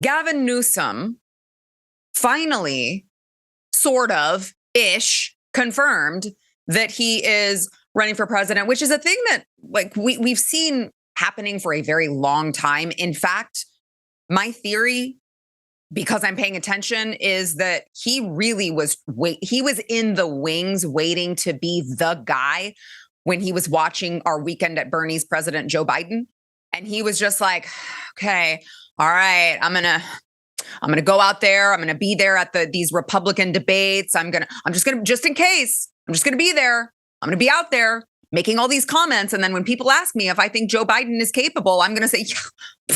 Gavin Newsom finally, sort of, ish, confirmed that he is running for president, which is a thing that we've seen happening for a very long time. In fact, my theory, because I'm paying attention, is that he really was in the wings waiting to be the guy when he was watching Our Weekend at Bernie's president, Joe Biden. And he was just like, okay, all right, I'm gonna go out there. I'm gonna be there at these Republican debates. Just in case, I'm just gonna be there. I'm gonna be out there making all these comments. And then when people ask me if I think Joe Biden is capable, I'm gonna say, yeah,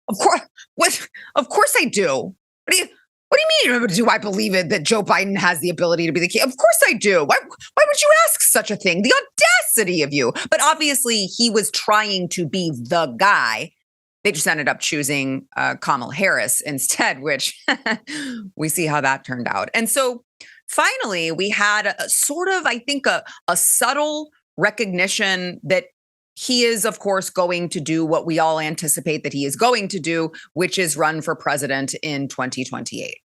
of course. What? Of course I do. What do you mean? Do I believe it that Joe Biden has the ability to be the king? Of course I do. Why would you ask such a thing? The audacity of you. But obviously he was trying to be the guy. They just ended up choosing Kamala Harris instead, which we see how that turned out. And so finally, we had a sort of, I think, a subtle recognition that he is, of course, going to do what we all anticipate that he is going to do, which is run for president in 2028.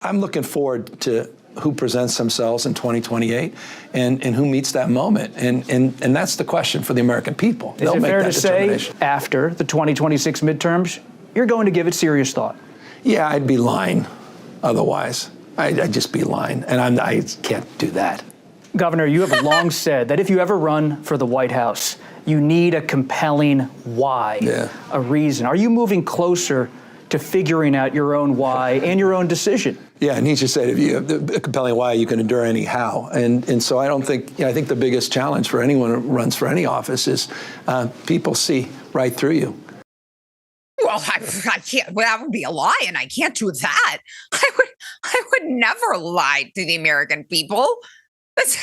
I'm looking forward to who presents themselves in 2028 and who meets that moment. And that's the question for the American people. Is it fair to say after the 2026 midterms, you're going to give it serious thought? Yeah, I'd be lying otherwise. I'd just be lying. And I can't do that. Governor, you have long said that if you ever run for the White House, you need a compelling why, a reason. Are you moving closer to figuring out your own why and your own decision? Yeah, Nietzsche said, if you have a compelling why, you can endure any how. And so I think the biggest challenge for anyone who runs for any office is people see right through you. Well, I can't. Well, that would be a lie, and I can't do that. I would never lie to the American people. There's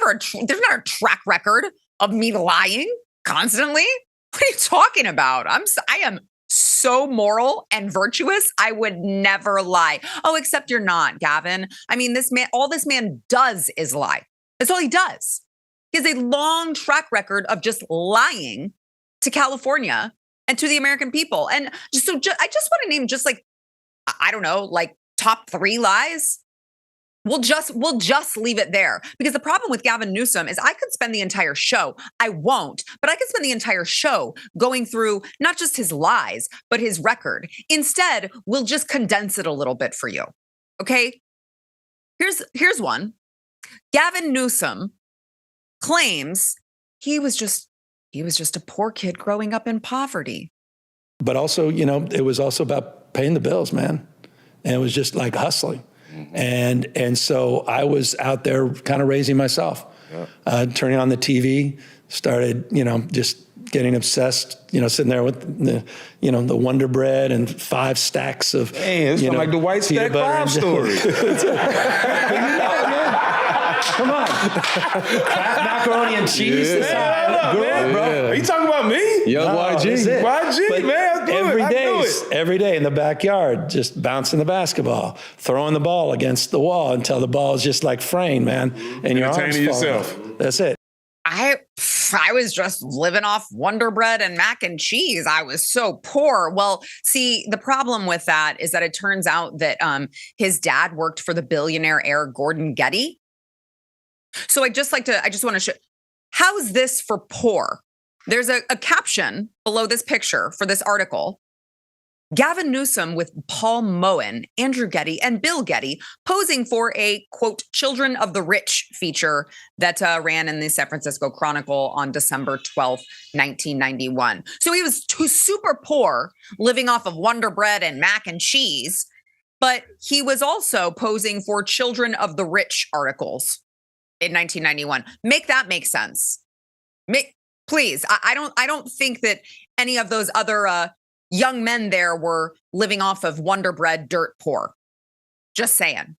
not a track record of me lying constantly. What are you talking about? I am so moral and virtuous. I would never lie. Oh, except you're not, Gavin. I mean, all this man does is lie. That's all he does. He has a long track record of just lying to California and to the American people. And I just want to name just I don't know, top 3 lies. We'll just leave it there, because the problem with Gavin Newsom is I could spend the entire show. I won't, but I could spend the entire show going through not just his lies, but his record. Instead, we'll just condense it a little bit for you. Okay? Here's one. Gavin Newsom claims he was just a poor kid growing up in poverty. But also, it was also about paying the bills, man. And it was just like hustling. And so I was out there kind of raising myself, turning on the TV, started, just getting obsessed, sitting there with the Wonder Bread and 5 stacks of, it's like the White Stack 5 story. Come on. Macaroni and cheese. Bro. Are you talking about me? Young YG. YG, man. Every day in the backyard, just bouncing the basketball, throwing the ball against the wall until the ball is just like fraying, man. And your arms yourself. That's it. I was just living off Wonder Bread and mac and cheese. I was so poor. Well, see, the problem with that is that it turns out that his dad worked for the billionaire heir Gordon Getty. So I just want to show, how's this for poor? There's a caption below this picture for this article. Gavin Newsom with Paul Moen, Andrew Getty, and Bill Getty posing for a, quote, Children of the Rich feature that ran in the San Francisco Chronicle on December 12th, 1991. So he was super poor, living off of Wonder Bread and mac and cheese, but he was also posing for Children of the Rich articles in 1991. Make that make sense. Please. I don't think that any of those other young men there were living off of Wonder Bread dirt poor. Just saying.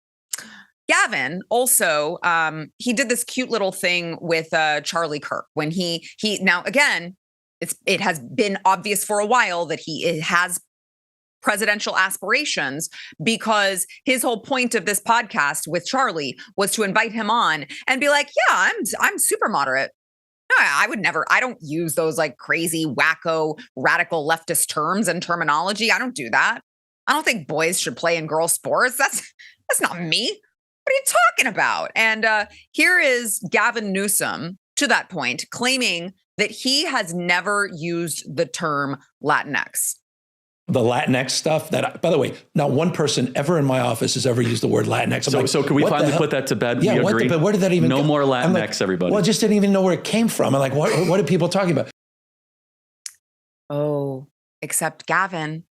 Gavin also, he did this cute little thing with Charlie Kirk when he now again, it has been obvious for a while that he has presidential aspirations, because his whole point of this podcast with Charlie was to invite him on and be like, yeah, I'm super moderate. No, I would never, I don't use those like crazy, wacko, radical leftist terms and terminology. I don't do that. I don't think boys should play in girl sports. That's not me. What are you talking about? And here is Gavin Newsom, to that point, claiming that he has never used the term Latinx. The Latinx stuff that, by the way, not one person ever in my office has ever used the word Latinx. So can we finally put that to bed? Yeah, we agree. But where did that even No go? more Latinx, like, everybody. Well, I just didn't even know where it came from. I'm like, what are people talking about? Oh, except Gavin,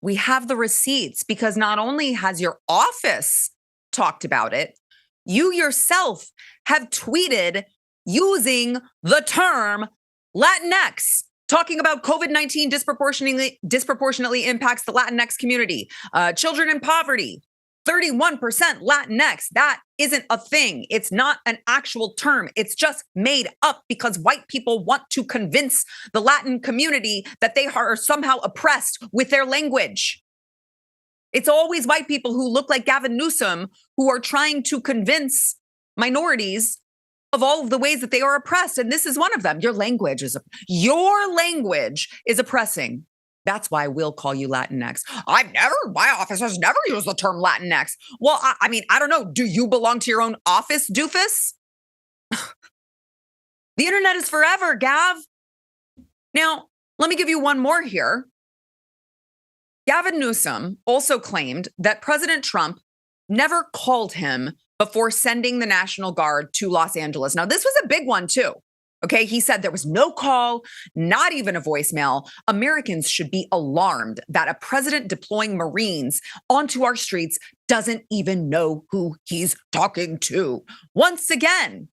we have the receipts, because not only has your office talked about it, you yourself have tweeted using the term Latinx, talking about COVID-19 disproportionately impacts the Latinx community, children in poverty, 31% Latinx. That isn't a thing. It's not an actual term. It's just made up because white people want to convince the Latin community that they are somehow oppressed with their language. It's always white people who look like Gavin Newsom who are trying to convince minorities of all of the ways that they are oppressed. And this is one of them. Your language is oppressing. That's why we'll call you Latinx. My office has never used the term Latinx. Well, I mean, I don't know. Do you belong to your own office, doofus? The internet is forever, Gav. Now, let me give you one more here. Gavin Newsom also claimed that President Trump never called him before sending the National Guard to Los Angeles. Now, this was a big one, too. Okay, he said there was no call, not even a voicemail. Americans should be alarmed that a president deploying Marines onto our streets doesn't even know who he's talking to. Once again,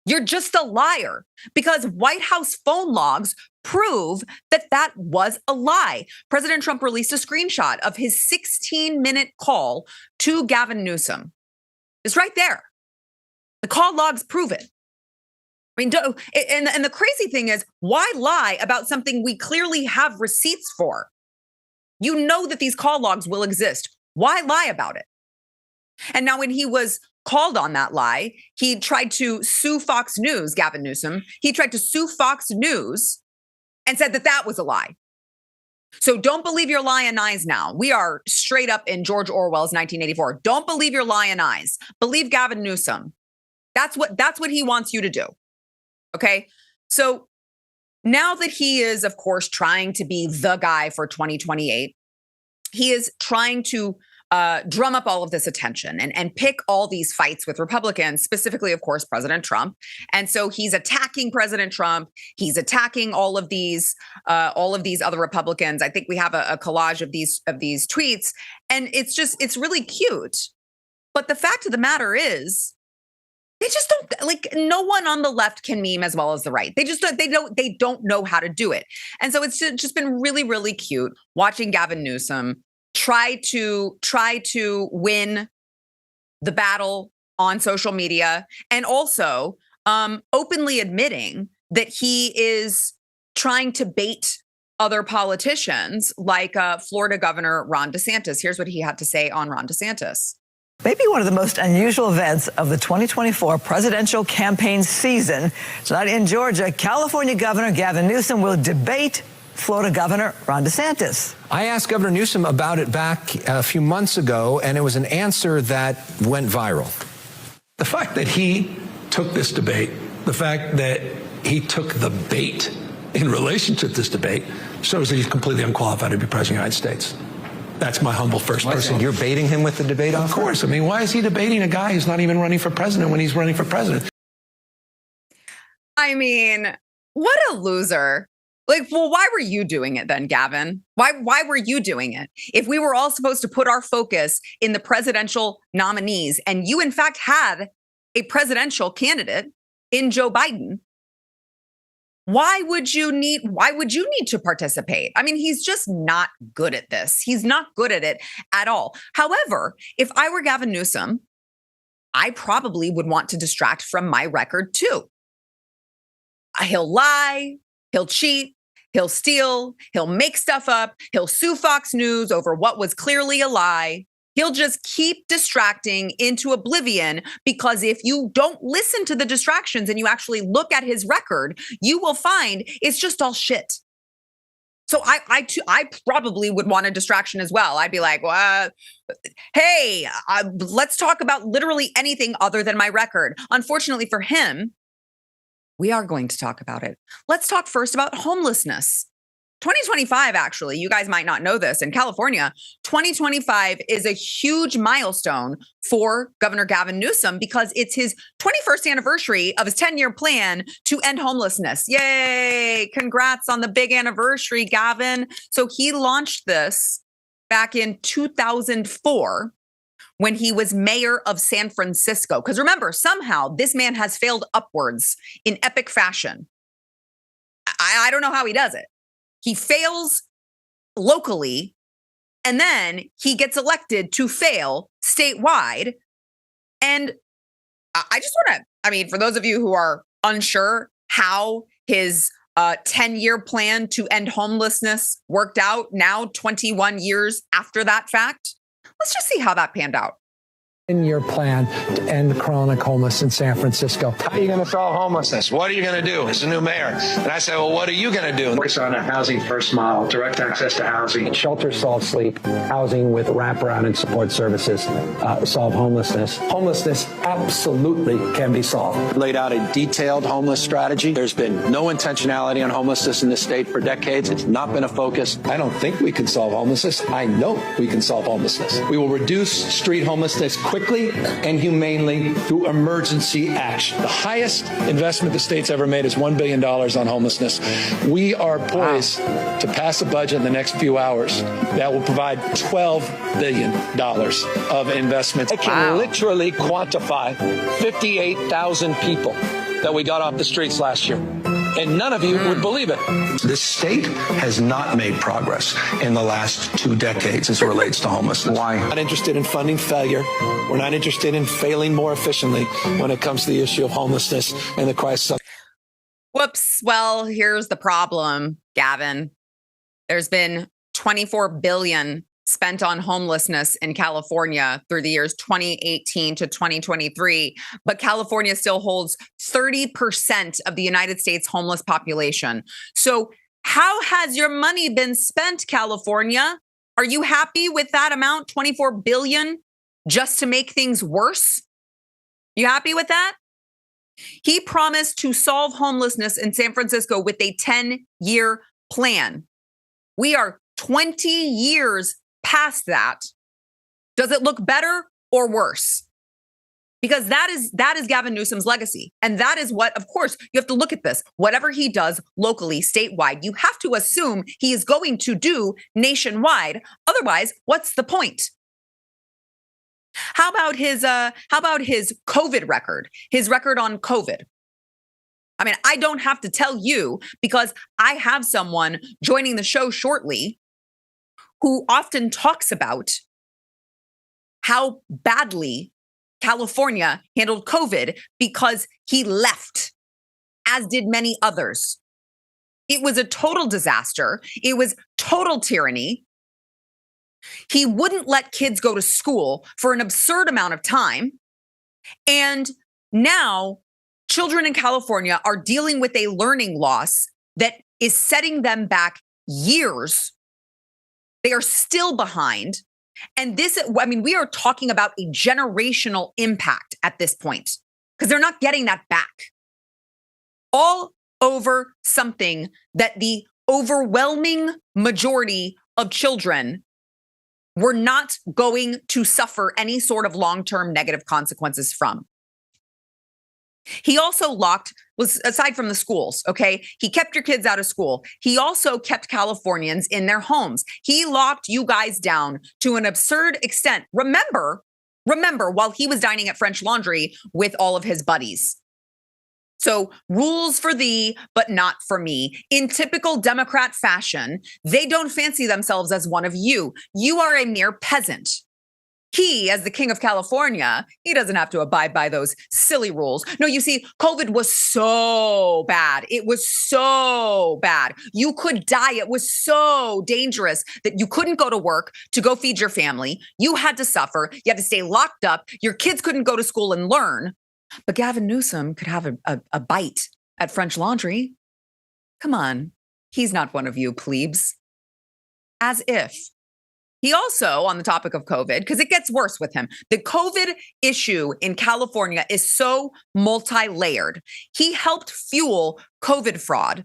you're just a liar, because White House phone logs prove that that was a lie. President Trump released a screenshot of his 16-minute call to Gavin Newsom. It's right there. The call logs prove it. I mean, and the crazy thing is, why lie about something we clearly have receipts for? You know that these call logs will exist. Why lie about it? And now when he was called on that lie, he tried to sue Fox News, Gavin Newsom. He tried to sue Fox News and said that that was a lie. So don't believe your lying eyes now. We are straight up in George Orwell's 1984. Don't believe your lying eyes. Believe Gavin Newsom. That's what he wants you to do. Okay. So now that he is, of course, trying to be the guy for 2028, he is trying to drum up all of this attention and pick all these fights with Republicans, specifically, of course, President Trump. And so he's attacking President Trump. He's attacking all of these other Republicans. I think we have a collage of these tweets, and it's really cute. But the fact of the matter is, they just don't, like, no one on the left can meme as well as the right. They don't know how to do it. And so it's just been really, really cute watching Gavin Newsom try to win the battle on social media, and also openly admitting that he is trying to bait other politicians like Florida Governor Ron DeSantis. Here's what he had to say on Ron DeSantis. Maybe one of the most unusual events of the 2024 presidential campaign season. Tonight in Georgia, California Governor Gavin Newsom will debate Florida Governor Ron DeSantis. I asked Governor Newsom about it back a few months ago, and it was an answer that went viral. The fact that he took this debate, the fact that he took the bait in relation to this debate, shows that he's completely unqualified to be president of the United States. That's my humble first person. You're baiting him with the debate offer? Of course. I mean, why is he debating a guy who's not even running for president when he's running for president? I mean, what a loser. Like, well, why were you doing it then, Gavin? Why were you doing it? If we were all supposed to put our focus in the presidential nominees, and you in fact had a presidential candidate in Joe Biden, why would you need to participate? I mean, he's just not good at this. He's not good at it at all. However, if I were Gavin Newsom, I probably would want to distract from my record too. He'll lie, he'll cheat, he'll steal, he'll make stuff up, he'll sue Fox News over what was clearly a lie. He'll just keep distracting into oblivion, because if you don't listen to the distractions and you actually look at his record, you will find it's just all shit. So I probably would want a distraction as well. I'd be like, well, hey, let's talk about literally anything other than my record. Unfortunately for him, we are going to talk about it. Let's talk first about homelessness. 2025, actually, you guys might not know this, in California, 2025 is a huge milestone for Governor Gavin Newsom because it's his 21st anniversary of his 10-year plan to end homelessness. Yay! Congrats on the big anniversary, Gavin. So he launched this back in 2004 when he was mayor of San Francisco. Because remember, somehow this man has failed upwards in epic fashion. I don't know how he does it. He fails locally, and then he gets elected to fail statewide. And I just want to, I mean, for those of you who are unsure how his 10-year plan to end homelessness worked out now, 21 years after that fact, let's just see how that panned out. In your plan to end chronic homelessness in San Francisco. How are you going to solve homelessness? What are you going to do as a new mayor? And I say, well, what are you going to do? Focus on a housing first model, direct access to housing. Shelter, solve sleep, housing with wraparound and support services, solve homelessness. Homelessness absolutely can be solved. Laid out a detailed homeless strategy. There's been no intentionality on homelessness in this state for decades. It's not been a focus. I don't think we can solve homelessness. I know we can solve homelessness. We will reduce street homelessness quickly and humanely through emergency action. The highest investment the state's ever made is $1 billion on homelessness. We are poised to pass a budget in the next few hours that will provide $12 billion of investments. I can literally quantify 58,000 people that we got off the streets last year. And none of you would believe it. This state has not made progress in the last 2 decades as it relates to homelessness. Why? We're not interested in funding failure. We're not interested in failing more efficiently when it comes to the issue of homelessness and the crisis. Whoops. Well, here's the problem, Gavin. There's been $24 billion spent on homelessness in California through the years 2018 to 2023, but California still holds 30% of the United States homeless population. So how has your money been spent, California? Are you happy with that amount, $24 billion, just to make things worse? You happy with that? He promised to solve homelessness in San Francisco with a 10-year plan. We are 20 years past that. Does it look better or worse? Because that is Gavin Newsom's legacy. And that is what, of course, you have to look at this. Whatever he does locally, statewide, you have to assume he is going to do nationwide. Otherwise, what's the point? How about his COVID record? His record on COVID. I mean, I don't have to tell you because I have someone joining the show shortly who often talks about how badly California handled COVID because he left, as did many others. It was a total disaster. It was total tyranny. He wouldn't let kids go to school for an absurd amount of time. And now children in California are dealing with a learning loss that is setting them back years. They are still behind. And this, I mean, we are talking about a generational impact at this point because they're not getting that back. All over something that the overwhelming majority of children were not going to suffer any sort of long-term negative consequences from. He also aside from the schools, okay, he kept your kids out of school. He also kept Californians in their homes. He locked you guys down to an absurd extent. Remember while he was dining at French Laundry with all of his buddies. So rules for thee, but not for me. In typical Democrat fashion, they don't fancy themselves as one of you. You are a mere peasant. he, as the king of California, he doesn't have to abide by those silly rules. No, you see, COVID was so bad. It was so bad. You could die. It was so dangerous that you couldn't go to work to go feed your family. You had to suffer. You had to stay locked up. Your kids couldn't go to school and learn. But Gavin Newsom could have a bite at French Laundry. Come on. He's not one of you plebes. As if. He also, on the topic of COVID, because it gets worse with him, the COVID issue in California is so multi-layered. He helped fuel COVID fraud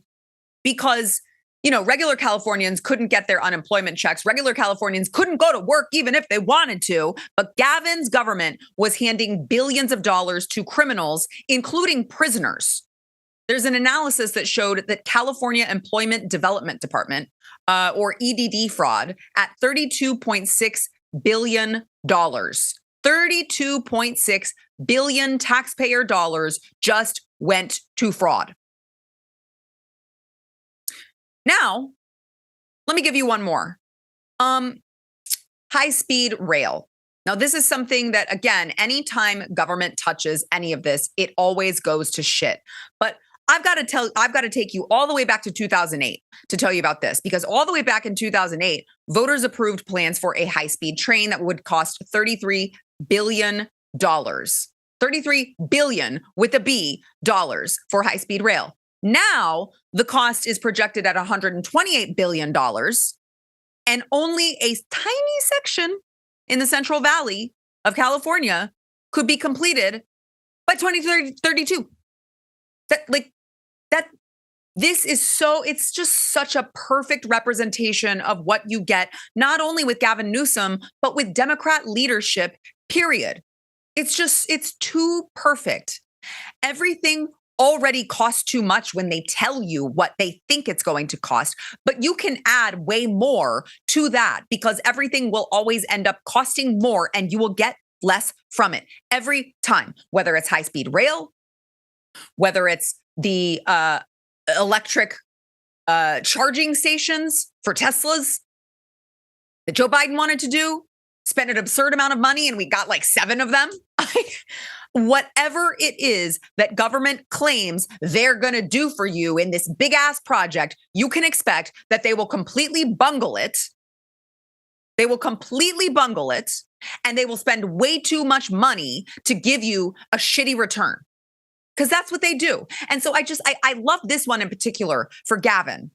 because, you know, regular Californians couldn't get their unemployment checks. Regular Californians couldn't go to work even if they wanted to. But Gavin's government was handing billions of dollars to criminals, including prisoners. There's an analysis that showed that California Employment Development Department, or EDD fraud, at $32.6 billion. $32.6 billion taxpayer dollars just went to fraud. Now, let me give you one more. High-speed rail. Now, this is something that, again, anytime government touches any of this, it always goes to shit. But I've got to take you all the way back to 2008 to tell you about this, because all the way back in 2008, voters approved plans for a high-speed train that would cost $33 billion. $33 billion with a B dollars for high-speed rail. Now, the cost is projected at $128 billion, and only a tiny section in the Central Valley of California could be completed by 2032. This is it's just such a perfect representation of what you get, not only with Gavin Newsom, but with Democrat leadership, period. It's too perfect. Everything already costs too much when they tell you what they think it's going to cost, but you can add way more to that because everything will always end up costing more and you will get less from it every time, whether it's high-speed rail, whether it's the electric charging stations for Teslas that Joe Biden wanted to do, spent an absurd amount of money, and we got like 7 of them. Whatever it is that government claims they're going to do for you in this big ass project, you can expect that they will completely bungle it. They will completely bungle it, and they will spend way too much money to give you a shitty return. Because that's what they do. And so I love this one in particular for Gavin,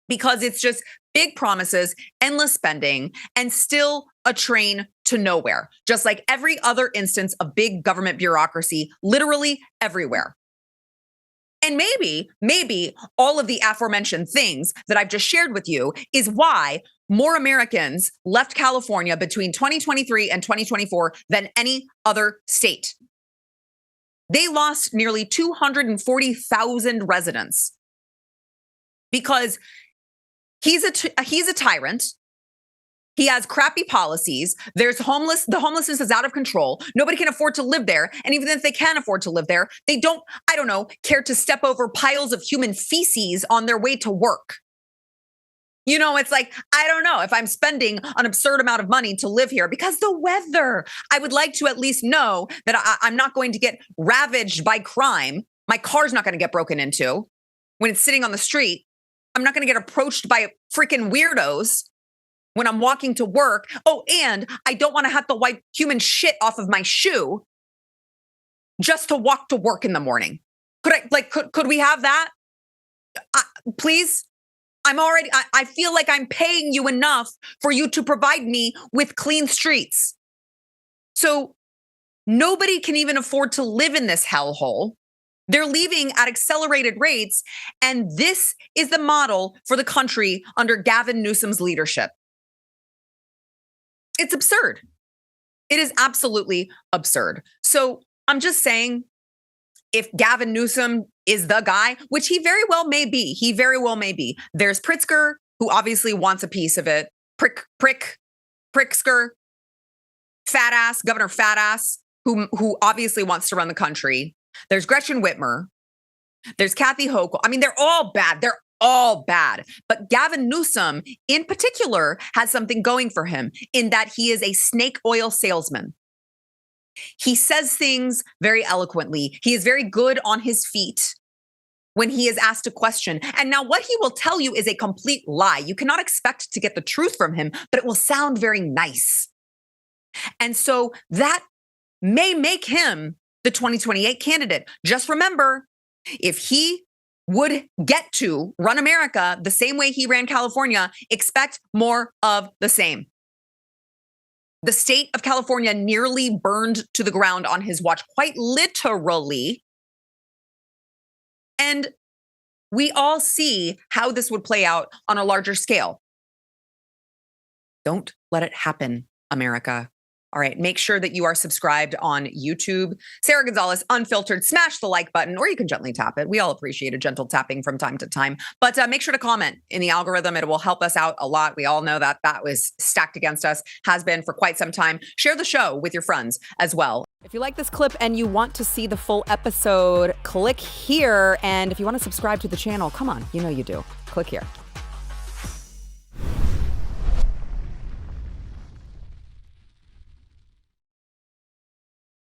because it's just big promises, endless spending, and still a train to nowhere, just like every other instance of big government bureaucracy, literally everywhere. And maybe all of the aforementioned things that I've just shared with you is why more Americans left California between 2023 and 2024 than any other state. They lost nearly 240,000 residents because he's a tyrant. He has crappy policies. The homelessness is out of control. Nobody can afford to live there. And even if they can afford to live there, they don't, care to step over piles of human feces on their way to work. You know, it's like, I don't know if I'm spending an absurd amount of money to live here because the weather, I would like to at least know that I'm not going to get ravaged by crime. My car's not going to get broken into when it's sitting on the street. I'm not going to get approached by freaking weirdos when I'm walking to work. Oh, and I don't want to have to wipe human shit off of my shoe just to walk to work in the morning. Could we have that? Please? I feel like I'm paying you enough for you to provide me with clean streets. So nobody can even afford to live in this hellhole. They're leaving at accelerated rates. And this is the model for the country under Gavin Newsom's leadership. It's absurd. It is absolutely absurd. So I'm just saying, if Gavin Newsom is the guy, which he very well may be, there's Pritzker, who obviously wants a piece of it. Pritzker, fat ass, Governor Fat Ass, who obviously wants to run the country. There's Gretchen Whitmer. There's Kathy Hochul. I mean, they're all bad. They're all bad. But Gavin Newsom, in particular, has something going for him in that he is a snake oil salesman. He says things very eloquently. He is very good on his feet when he is asked a question. And now what he will tell you is a complete lie. You cannot expect to get the truth from him, but it will sound very nice. And so that may make him the 2028 candidate. Just remember, if he would get to run America the same way he ran California, expect more of the same. The state of California nearly burned to the ground on his watch, quite literally. And we all see how this would play out on a larger scale. Don't let it happen, America. All right, make sure that you are subscribed on YouTube. Sara Gonzales, Unfiltered. Smash the like button, or you can gently tap it. We all appreciate a gentle tapping from time to time. But make sure to comment in the algorithm. It will help us out a lot. We all know that that was stacked against us, has been for quite some time. Share the show with your friends as well. If you like this clip and you want to see the full episode, click here. And if you want to subscribe to the channel, come on, you know you do. Click here.